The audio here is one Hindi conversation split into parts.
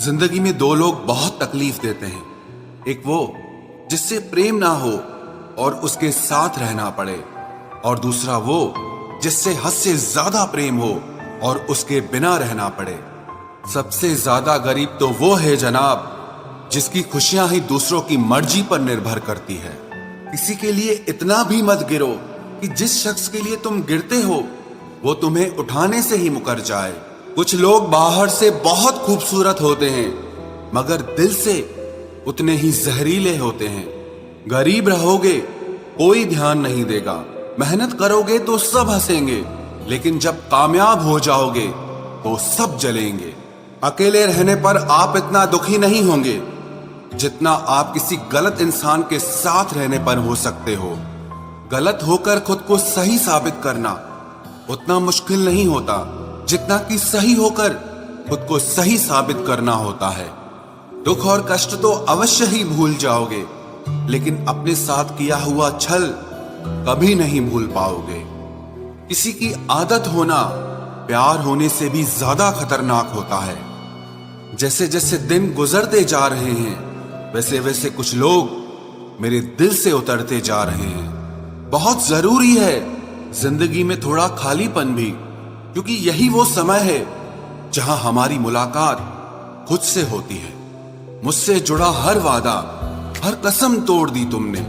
जिंदगी में दो लोग बहुत तकलीफ देते हैं। एक वो जिससे प्रेम ना हो और उसके साथ रहना पड़े, और दूसरा वो जिससे हद से ज्यादा प्रेम हो और उसके बिना रहना पड़े। सबसे ज्यादा गरीब तो वो है जनाब जिसकी खुशियां ही दूसरों की मर्जी पर निर्भर करती है। किसी के लिए इतना भी मत गिरो कि जिस शख्स के लिए तुम गिरते हो वो तुम्हें उठाने से ही मुकर जाए। कुछ लोग बाहर से बहुत खूबसूरत होते हैं मगर दिल से उतने ही जहरीले होते हैं। गरीब रहोगे कोई ध्यान नहीं देगा, मेहनत करोगे तो सब हंसेंगे, लेकिन जब कामयाब हो जाओगे तो सब जलेंगे। अकेले रहने पर आप इतना दुखी नहीं होंगे जितना आप किसी गलत इंसान के साथ रहने पर हो सकते हो। गलत होकर खुद को सही साबित करना उतना मुश्किल नहीं होता जितना कि सही होकर खुद को सही साबित करना होता है। दुख और कष्ट तो अवश्य ही भूल जाओगे, लेकिन अपने साथ किया हुआ छल कभी नहीं भूल पाओगे। किसी की आदत होना प्यार होने से भी ज्यादा खतरनाक होता है। जैसे जैसे दिन गुजरते जा रहे हैं वैसे वैसे कुछ लोग मेरे दिल से उतरते जा रहे हैं। बहुत जरूरी है जिंदगी में थोड़ा खालीपन भी, क्योंकि यही वो समय है जहां हमारी मुलाकात खुद से होती है। मुझसे जुड़ा हर वादा, हर कसम तोड़ दी तुमने।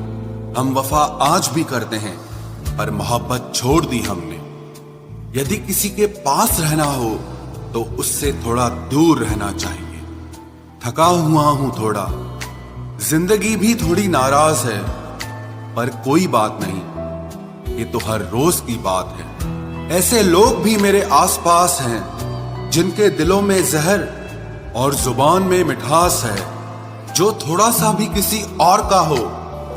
हम वफा आज भी करते हैं पर मोहब्बत छोड़ दी हमने। यदि किसी के पास रहना हो तो उससे थोड़ा दूर रहना चाहिए। थका हुआ हूं थोड़ा, जिंदगी भी थोड़ी नाराज है, पर कोई बात नहीं, ये तो हर रोज की बात है। ऐसे लोग भी मेरे आसपास हैं जिनके दिलों में जहर और जुबान में मिठास है। जो थोड़ा सा भी किसी और का हो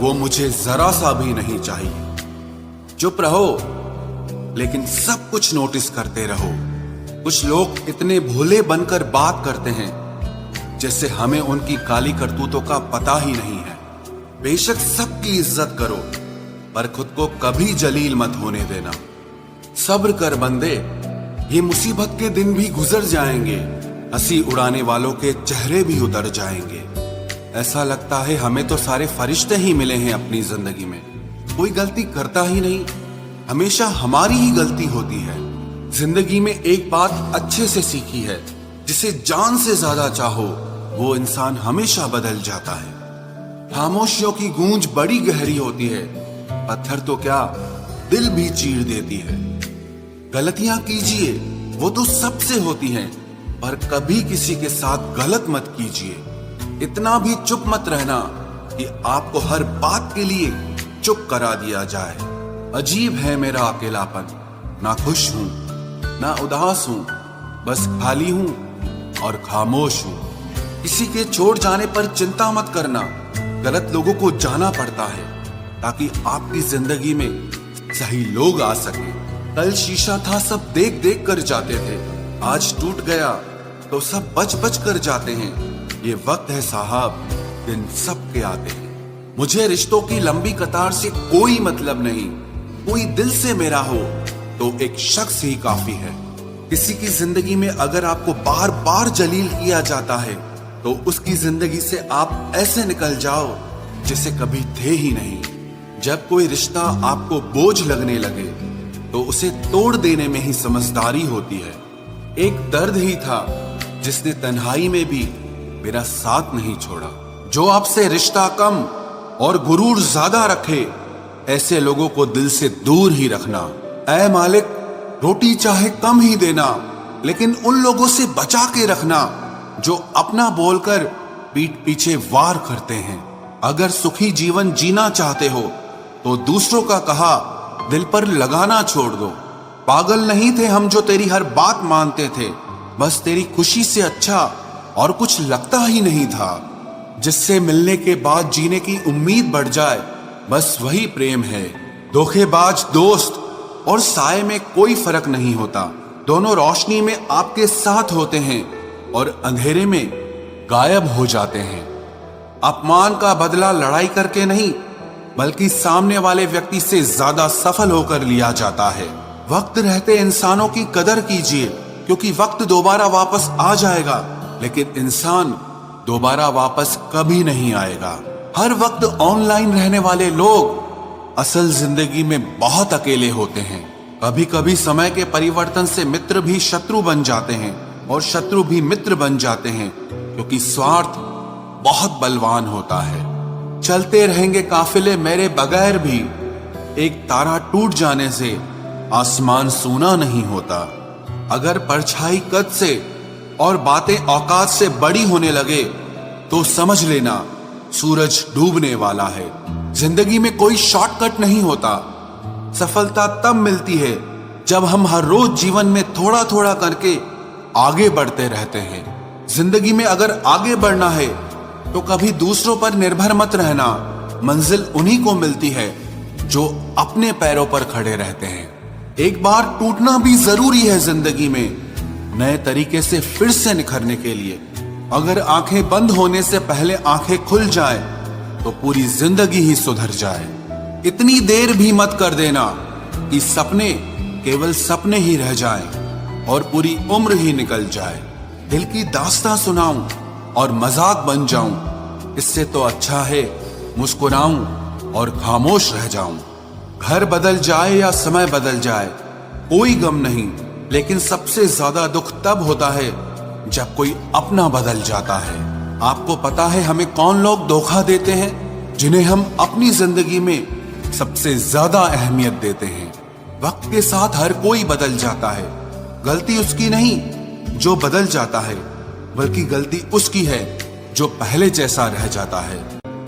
वो मुझे जरा सा भी नहीं चाहिए। चुप रहो लेकिन सब कुछ नोटिस करते रहो। कुछ लोग इतने भोले बनकर बात करते हैं जैसे हमें उनकी काली करतूतों का पता ही नहीं है। बेशक सबकी इज्जत करो पर खुद को कभी जलील मत होने देना। सब्र कर बंदे, ये मुसीबत के दिन भी गुजर जाएंगे। हंसी उड़ाने वालों के चेहरे भी उतर जाएंगे। ऐसा लगता है हमें तो सारे फरिश्ते ही मिले हैं अपनी जिंदगी में। कोई गलती करता ही नहीं, हमेशा हमारी ही गलती होती है। जिंदगी में एक बात अच्छे से सीखी है, जिसे जान से ज्यादा चाहो वो इंसान हमेशा बदल जाता है। खामोशियों की गूंज बड़ी गहरी होती है, पत्थर तो क्या दिल भी चीर देती है। गलतियां कीजिए वो तो सबसे होती हैं, पर कभी किसी के साथ गलत मत कीजिए। इतना भी चुप मत रहना कि आपको हर बात के लिए चुप करा दिया जाए। अजीब है मेरा अकेलापन, ना खुश हूं ना उदास हूं, बस खाली हूं और खामोश हूं। किसी के छोड़ जाने पर चिंता मत करना, गलत लोगों को जाना पड़ता है ताकि आपकी जिंदगी में सही लोग आ सके। कल शीशा था सब देख देख कर जाते थे, आज टूट गया तो सब बच बच कर जाते हैं। ये वक्त है साहब, दिन सब के आते हैं। मुझे रिश्तों की लंबी कतार से कोई मतलब नहीं। कोई दिल से मेरा हो तो एक शख्स ही काफी है। किसी की जिंदगी में अगर आपको बार बार जलील किया जाता है तो उसकी जिंदगी से आप ऐसे निकल जाओ जैसे कभी थे ही नहीं। जब कोई रिश्ता आपको बोझ लगने लगे तो उसे तोड़ देने में ही समझदारी होती है। एक दर्द ही था जिसने तन्हाई में भी मेरा साथ नहीं छोड़ा। जो आपसे रिश्ता कम और गुरूर ज्यादा रखे, ऐसे लोगों को दिल से दूर ही रखना। ऐ मालिक, रोटी चाहे कम ही देना, लेकिन उन लोगों से बचा के रखना जो अपना बोलकर पीठ पीछे वार करते हैं। अगर सुखी जीवन जीना चाहते हो तो दूसरों का कहा दिल पर लगाना छोड़ दो। पागल नहीं थे हम जो तेरी हर बात मानते थे, बस तेरी खुशी से अच्छा और कुछ लगता ही नहीं था। जिससे मिलने के बाद जीने की उम्मीद बढ़ जाए, बस वही प्रेम है। धोखेबाज दोस्त और साए में कोई फर्क नहीं होता। दोनों रोशनी में आपके साथ होते हैं और अंधेरे में गायब हो जाते हैं। अपमान का बदला लड़ाई करके नहीं, बल्कि सामने वाले व्यक्ति से ज्यादा सफल होकर लिया जाता है। वक्त रहते इंसानों की कदर कीजिए, क्योंकि वक्त दोबारा वापस आ जाएगा लेकिन इंसान दोबारा वापस कभी नहीं आएगा। हर वक्त ऑनलाइन रहने वाले लोग असल जिंदगी में बहुत अकेले होते हैं। कभी कभी समय के परिवर्तन से मित्र भी शत्रु बन जाते हैं और शत्रु भी मित्र बन जाते हैं, क्योंकि स्वार्थ बहुत बलवान होता है। चलते रहेंगे काफिले मेरे बगैर भी, एक तारा टूट जाने से आसमान सूना नहीं होता। अगर परछाई कद से और बातें औकात से बड़ी होने लगे तो समझ लेना सूरज डूबने वाला है। जिंदगी में कोई शॉर्टकट नहीं होता। सफलता तब मिलती है जब हम हर रोज जीवन में थोड़ा थोड़ा करके आगे बढ़ते रहते हैं। जिंदगी में अगर आगे बढ़ना है तो कभी दूसरों पर निर्भर मत रहना। मंजिल उन्हीं को मिलती है जो अपने पैरों पर खड़े रहते हैं। एक बार टूटना भी जरूरी है जिंदगी में, नए तरीके से फिर से निखरने के लिए। अगर आंखें बंद होने से पहले आंखें खुल जाए तो पूरी जिंदगी ही सुधर जाए। इतनी देर भी मत कर देना कि सपने केवल सपने ही रह जाएं और पूरी उम्र ही निकल जाए। दिल की दास्तां सुनाऊं और मजाक बन जाऊं, इससे तो अच्छा है मुस्कुराऊं और खामोश रह जाऊं। घर बदल जाए या समय बदल जाए कोई गम नहीं, लेकिन सबसे ज्यादा दुख तब होता है जब कोई अपना बदल जाता है। आपको पता है हमें कौन लोग धोखा देते हैं, जिन्हें हम अपनी जिंदगी में सबसे ज्यादा अहमियत देते हैं। वक्त के साथ हर कोई बदल जाता है। गलती उसकी नहीं जो बदल जाता है, बल्कि गलती उसकी है जो पहले जैसा रह जाता है।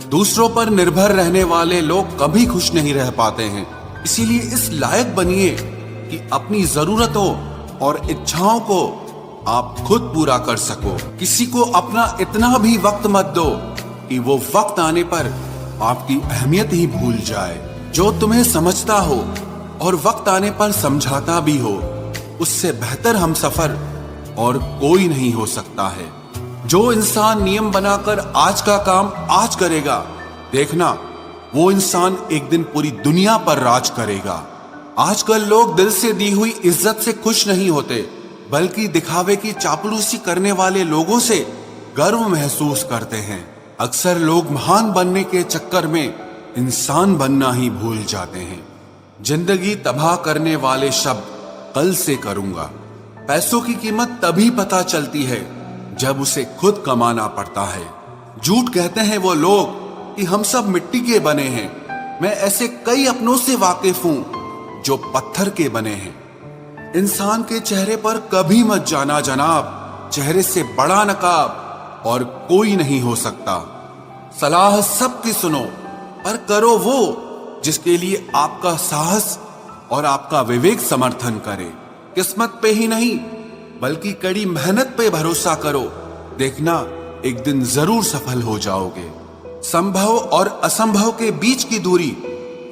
दूसरों पर निर्भर रहने वाले लोग कभी खुश नहीं रह पाते हैं। इसीलिए इस लायक बनिए कि अपनी जरूरतों और इच्छाओं को आप खुद पूरा कर सको। किसी को अपना इतना भी वक्त मत दो कि वो वक्त आने पर आपकी अहमियत ही भूल जाए। जो तुम्हें समझता हो और वक्त आने पर समझाता भी हो, उससे बेहतर हमसफर और कोई नहीं हो सकता है। जो इंसान नियम बनाकर आज का काम आज करेगा, देखना वो इंसान एक दिन पूरी दुनिया पर राज करेगा। आजकल लोग दिल से दी हुई इज्जत से खुश नहीं होते, बल्कि दिखावे की चापलूसी करने वाले लोगों से गर्व महसूस करते हैं। अक्सर लोग महान बनने के चक्कर में इंसान बनना ही भूल जाते हैं। जिंदगी तबाह करने वाले शब्द कल से करूंगा। पैसों की कीमत तभी पता चलती है जब उसे खुद कमाना पड़ता है। झूठ कहते हैं वो लोग कि हम सब मिट्टी के बने हैं। मैं ऐसे कई अपनों से वाकिफ हूं जो पत्थर के बने हैं। इंसान के चेहरे पर कभी मत जाना जनाब, चेहरे से बड़ा नकाब और कोई नहीं हो सकता। सलाह सबकी सुनो, पर करो वो जिसके लिए आपका साहस और आपका विवेक समर्थन करे। किस्मत पे ही नहीं बल्कि कड़ी मेहनत पे भरोसा करो, देखना एक दिन जरूर सफल हो जाओगे। संभव और असंभव के बीच की दूरी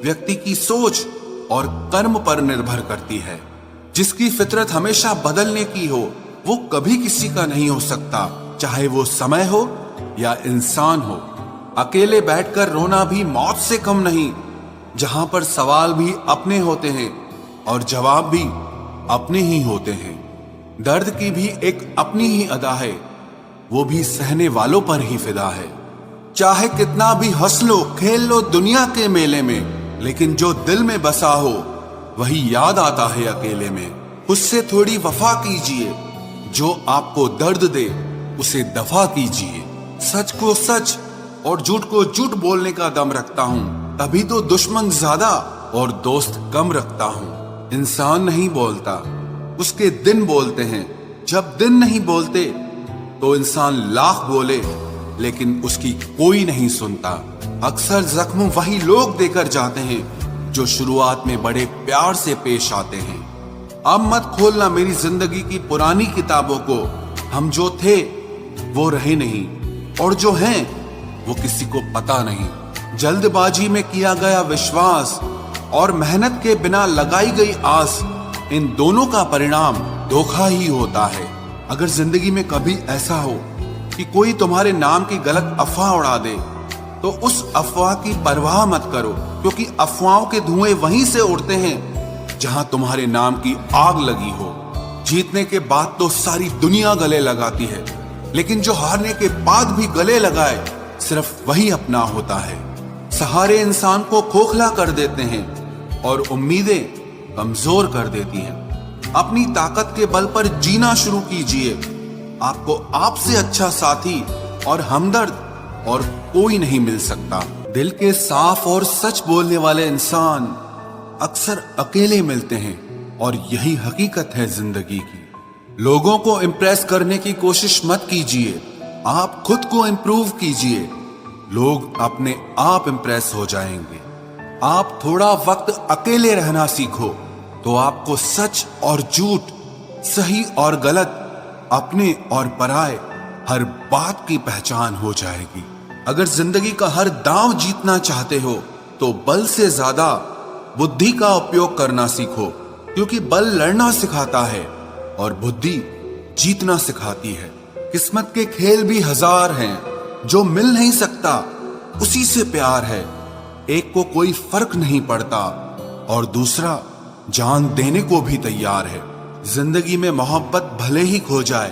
व्यक्ति की सोच और कर्म पर निर्भर करती है। जिसकी फितरत हमेशा बदलने की हो वो कभी किसी का नहीं हो सकता, चाहे वो समय हो या इंसान हो। अकेले बैठकर रोना भी मौत से कम नहीं, जहां पर सवाल भी अपने होते हैं और जवाब भी अपने ही होते हैं। दर्द की भी एक अपनी ही अदा है, वो भी सहने वालों पर ही फिदा है। चाहे कितना भी हंस लो खेल लो दुनिया के मेले में, लेकिन जो दिल में बसा हो वही याद आता है अकेले में। उससे थोड़ी वफा कीजिए, जो आपको दर्द दे उसे दफा कीजिए। सच को सच और झूठ को झूठ बोलने का दम रखता हूँ, तभी तो दुश्मन ज्यादा और दोस्त कम रखता हूँ। इंसान नहीं बोलता, उसके दिन बोलते हैं। जब दिन नहीं बोलते तो इंसान लाख बोले लेकिन उसकी कोई नहीं सुनता। अक्सर जख्म वही लोग देकर जाते हैं जो शुरुआत में बड़े प्यार से पेश आते हैं। अब मत खोलना मेरी जिंदगी की पुरानी किताबों को। हम जो थे वो रहे नहीं, और जो हैं वो किसी को पता नहीं। जल्दबाजी में किया गया विश्वास और मेहनत के बिना लगाई गई आस, इन दोनों का परिणाम धोखा ही होता है। अगर जिंदगी में कभी ऐसा हो कि कोई तुम्हारे नाम की गलत अफवाह उड़ा दे, तो उस अफवाह की परवाह मत करो, क्योंकि अफवाहों के धुएं वहीं से उड़ते हैं जहां तुम्हारे नाम की आग लगी हो। जीतने के बाद तो सारी दुनिया गले लगाती है, लेकिन जो हारने के बाद भी गले लगाए सिर्फ वही अपना होता है। सहारे इंसान को खोखला कर देते हैं और उम्मीदें कमजोर कर देती हैं। अपनी ताकत के बल पर जीना शुरू कीजिए। आपको आपसे अच्छा साथी और हमदर्द और कोई नहीं मिल सकता। दिल के साफ और सच बोलने वाले इंसान अक्सर अकेले मिलते हैं और यही हकीकत है जिंदगी की। लोगों को इम्प्रेस करने की कोशिश मत कीजिए, आप खुद को इम्प्रूव कीजिए। लोग अपने आप इम्प्रेस हो जाएंगे। आप थोड़ा वक्त अकेले रहना सीखो तो आपको सच और झूठ, सही और गलत, अपने और पराये हर बात की पहचान हो जाएगी। अगर जिंदगी का हर दांव जीतना चाहते हो तो बल से ज्यादा बुद्धि का उपयोग करना सीखो, क्योंकि बल लड़ना सिखाता है और बुद्धि जीतना सिखाती है। किस्मत के खेल भी हजार हैं, जो मिल नहीं सकता उसी से प्यार है। एक को कोई फर्क नहीं पड़ता और दूसरा जान देने को भी तैयार है। जिंदगी में मोहब्बत भले ही खो जाए,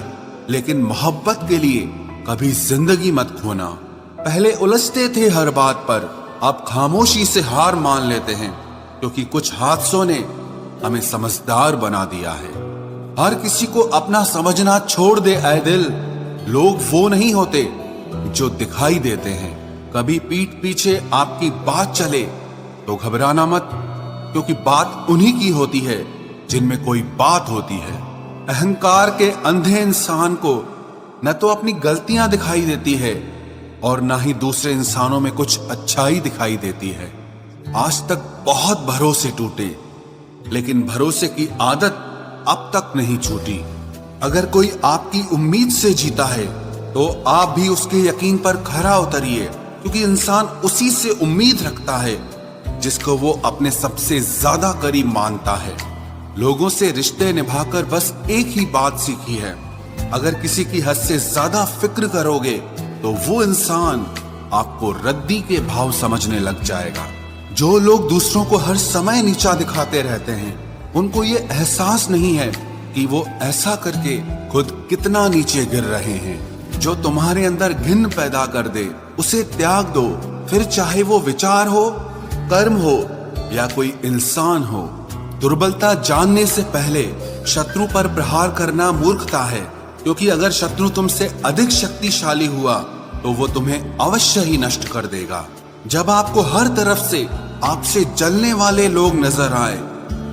लेकिन मोहब्बत के लिए कभी जिंदगी मत खोना। पहले उलझते थे हर बात पर, अब खामोशी से हार मान लेते हैं, क्योंकि कुछ हादसों ने हमें समझदार बना दिया है। हर किसी को अपना समझना छोड़ दे ऐ दिल। लोग वो नहीं होते जो दिखाई देते हैं। कभी पीठ पीछे आपकी बात चले तो घबराना मत, क्योंकि बात उन्हीं की होती है जिनमें कोई बात होती है। अहंकार के अंधे इंसान को न तो अपनी गलतियां दिखाई देती है और न ही दूसरे इंसानों में कुछ अच्छाई दिखाई देती है। आज तक बहुत भरोसे टूटे, लेकिन भरोसे की आदत अब तक नहीं छूटी। अगर कोई आपकी उम्मीद से जीता है तो आप भी उसके यकीन पर खरा उतरिए, क्योंकि इंसान उसी से उम्मीद रखता है जिसको वो अपने सबसे ज्यादा करीब मानता है। लोगों से रिश्ते निभाकर बस एक ही बात सीखी है, अगर किसी की हद से ज्यादा फिक्र करोगे तो वो इंसान आपको रद्दी के भाव समझने लग जाएगा। जो लोग दूसरों को हर समय नीचा दिखाते रहते हैं, उनको ये एहसास नहीं है कि वो ऐसा करके खुद कितना नीचे गिर रहे हैं। जो तुम्हारे अंदर घिन पैदा कर दे उसे त्याग दो, फिर चाहे वो विचार हो, कर्म हो या कोई इंसान हो। दुर्बलता जानने से पहले शत्रु पर प्रहार करना मूर्खता है, क्योंकि अगर शत्रु तुमसे अधिक शक्तिशाली हुआ तो वो तुम्हें अवश्य ही नष्ट कर देगा। जब आपको हर तरफ से आपसे जलने वाले लोग नजर आए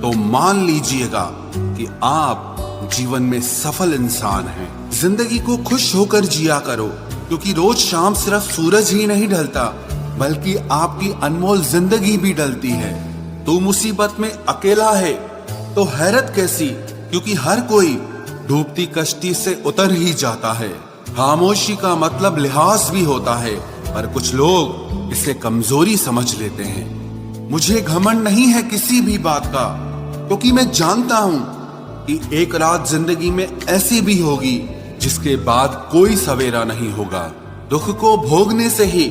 तो मान लीजिएगा कि आप जीवन में सफल इंसान हैं। जिंदगी को खुश होकर जिया करो, क्योंकि रोज शाम सिर्फ सूरज ही नहीं ढलता, बल्कि आपकी अनमोल जिंदगी भी ढलती है। तू मुसीबत में अकेला है तो हैरत कैसी, क्योंकि हर कोई डूबती कश्ती से उतर ही जाता है। खामोशी का मतलब लिहाज भी होता है, पर कुछ लोग इसे कमजोरी समझ लेते हैं। मुझे घमंड नहीं है किसी भी बात का, क्योंकि मैं जानता हूं कि एक रात जिंदगी में ऐसी भी होगी जिसके बाद कोई सवेरा नहीं होगा। दुख को भोगने से ही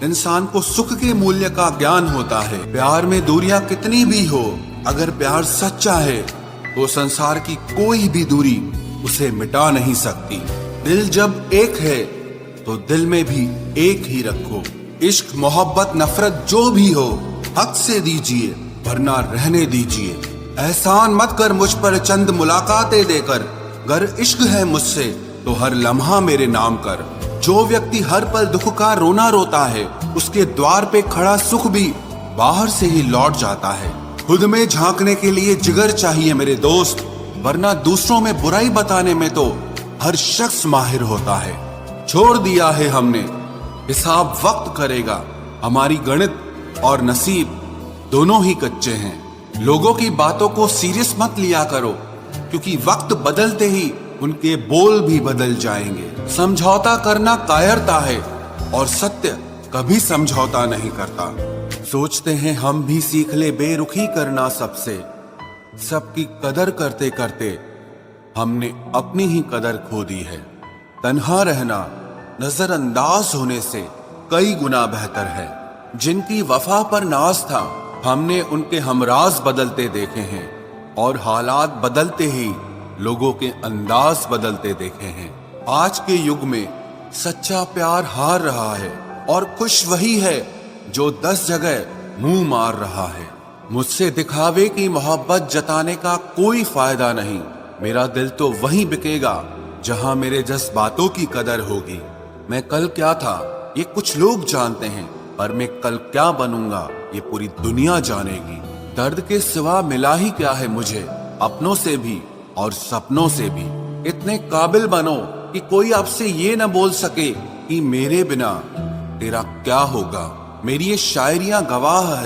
इंसान को सुख के मूल्य का ज्ञान होता है। प्यार में दूरियां कितनी भी हो, अगर प्यार सच्चा है तो संसार की कोई भी दूरी उसे मिटा नहीं सकती। दिल जब एक है तो दिल में भी एक ही रखो। इश्क, मोहब्बत, नफरत जो भी हो हक से दीजिए, वरना रहने दीजिए। एहसान मत कर मुझ पर चंद मुलाकातें देकर, गर इश्क है मुझसे तो हर लम्हा मेरे नाम कर। जो व्यक्ति हर पल दुख का रोना रोता है, उसके द्वार पे खड़ा सुख भी बाहर से ही लौट जाता है। खुद में झांकने के लिए जिगर चाहिए मेरे दोस्त, वरना दूसरों में बुराई बताने में तो हर शख्स माहिर होता है। छोड़ दिया है हमने, हिसाब वक्त करेगा। हमारी गणित और नसीब दोनों ही कच्चे हैं। लोगों की बातों को सीरियस मत लिया करो, क्योंकि वक्त बदलते ही उनके बोल भी बदल जाएंगे। समझौता करना कायरता है और सत्य कभी समझौता नहीं करता। सोचते हैं हम भी सीख ले बेरुखी करना सबसे, सबकी कदर करते करते हमने अपनी ही कदर खो दी है। तन्हा रहना नजरअंदाज होने से कई गुना बेहतर है। जिनकी वफा पर नाज था, हमने उनके हमराज बदलते देखे हैं और हालात बदलते ही लोगों के अंदाज बदलते देखे हैं। आज के युग में सच्चा प्यार हार रहा है और खुश वही है जो 10 जगह मुंह मार रहा है। मुझसे दिखावे की मोहब्बत जताने का कोई फायदा नहीं। मेरा दिल तो वहीं बिकेगा जहां मेरे जज्बातों की कदर होगी। मैं कल क्या था ये कुछ लोग जानते हैं, पर मैं कल क्या बनूंगा ये पूरी दुनिया जानेगी। दर्द के सिवा मिला ही क्या है मुझे, अपनों से भी और सपनों से भी। इतने काबिल बनो कि कोई आपसे ये न बोल सके कि मेरे बिना तेरा क्या होगा। मेरी ये शायरियां गवाह है